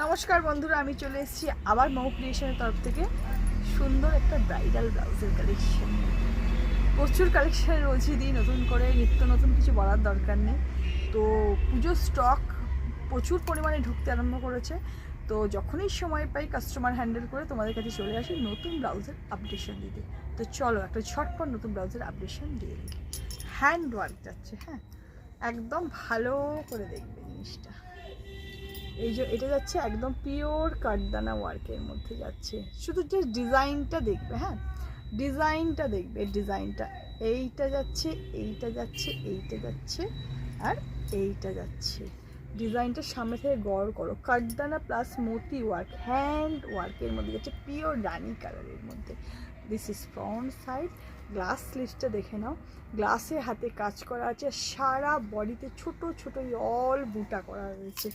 নমস্কার বন্ধুরা, আমি চলে এসেছি আবার মৌ ক্রিয়েশনের তরফ থেকে সুন্দর একটা ব্রাইডাল ব্লাউজের কালেকশন। প্রচুর কালেকশন রোজই দিই নতুন করে, নিত্য নতুন কিছু বলার দরকার নেই। তো পুজোর স্টক প্রচুর পরিমাণে ঢুকতে আরম্ভ করেছে। তো যখনই সময় পাই কাস্টমার হ্যান্ডেল করে তোমাদের কাছে চলে আসি নতুন ব্লাউজের আপডেশন দিতে। তো চলো একটা ঝটপট নতুন ব্লাউজের আপডেশন দিয়ে দিই। হ্যান্ড ওয়ার্ক যাচ্ছে, হ্যাঁ একদম ভালো করে দেখবে জিনিসটা। এই যে এটা যাচ্ছে একদম পিওর কাঠদানা ওয়ার্কের মধ্যে যাচ্ছে, শুধু যে ডিজাইনটা দেখবে, হ্যাঁ ডিজাইনটা দেখবে, ডিজাইনটা এইটা যাচ্ছে, এইটা যাচ্ছে, এইটা যাচ্ছে, আর এইটা যাচ্ছে। ডিজাইনটা সামনে থেকে গড় করো, কাঠদানা প্লাস মতি ওয়ার্ক, হ্যান্ড ওয়ার্কের মধ্যে যাচ্ছে, পিওর রানি কালারের মধ্যে। This is front side. Glass স্লিভসটা দেখে নাও, গ্লাসে হাতে কাজ করা আছে, সারা বডিতে ছোট ছোট অল বুটা করা রয়েছে।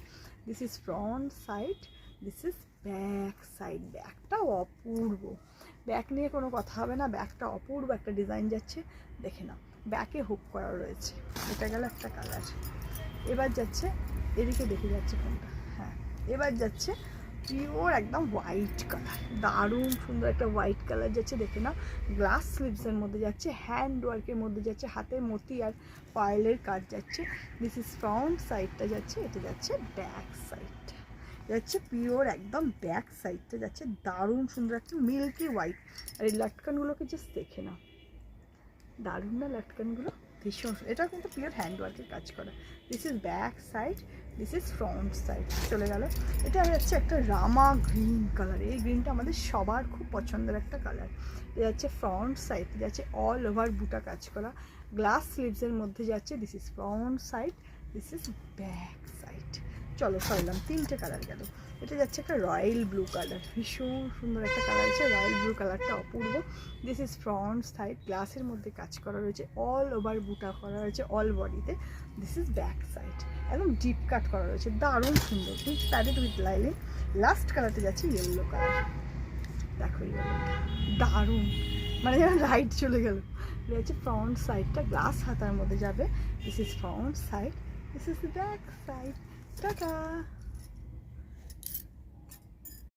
This is front side, this is back side. ব্যাকটা অপূর্ব, ব্যাক নিয়ে কোনো কথা হবে না, ব্যাকটা অপূর্ব একটা ডিজাইন যাচ্ছে, দেখে নাও ব্যাকে হুক করা রয়েছে। এটা গেল একটা কালার। এবার যাচ্ছে এদিকে, দেখে যাচ্ছে কোনটা, হ্যাঁ এবার যাচ্ছে পিওর একদম হোয়াইট কালার, দারুণ সুন্দর একটা হোয়াইট কালার যাচ্ছে, দেখে নাও গ্লাস স্লিভসের মধ্যে যাচ্ছে, হ্যান্ড ওয়ার্কের মধ্যে যাচ্ছে, হাতে মতি আর পার্লের কাজ যাচ্ছে। দিস ইজ ফ্রন্ট সাইডটা যাচ্ছে, এটা যাচ্ছে ব্যাক সাইডটা যাচ্ছে, পিওর একদম ব্যাক সাইডটা যাচ্ছে, দারুণ সুন্দর একটা মিল্কি হোয়াইট। আর এই লাটকানগুলোকে জাস্ট দেখে নাও, দারুণ না লাটকানগুলো, ভীষণ। এটা কিন্তু পিওর হ্যান্ড ওয়ার্কের কাজ করা। This is back side, this is front side. চলে গেল, এটা যাচ্ছে একটা রামা গ্রিন কালার। এই গ্রিনটা আমাদের সবার খুব পছন্দের একটা কালার। এটা যাচ্ছে ফ্রন্ট সাইড, যাচ্ছে অল ওভার বুটা কাজ করা, গ্লাস স্লিভসের মধ্যে যাচ্ছে। This is front side, this is back side. চলো সরলাম, তিনটে কালার গেল। এটা যাচ্ছে একটা রয়্যাল ব্লু কালার, ভীষণ সুন্দর একটা কালার আছে, রয়্যাল ব্লু কালারটা অপূর্ব। দিস ইজ ফ্রন্ট সাইড, গ্লাসের মধ্যে কাজ করা রয়েছে, অল ওভার বুটা করা রয়েছে অল বডিতে। দিস ইজ ব্যাক সাইড, একদম ডিপ কাট করা রয়েছে, দারুণ সুন্দর, ঠিক প্যারেড উইথ লাইলিং। লাস্ট কালারটা যাচ্ছে ইয়েলো কালার, দেখো ইয়েলোটা দারুণ, মানে যেন লাইট চলে গেল। এটা হচ্ছে ফ্রন্ট সাইডটা, গ্লাস হাতার মধ্যে যাবে। This is front side, this is back side. Tata.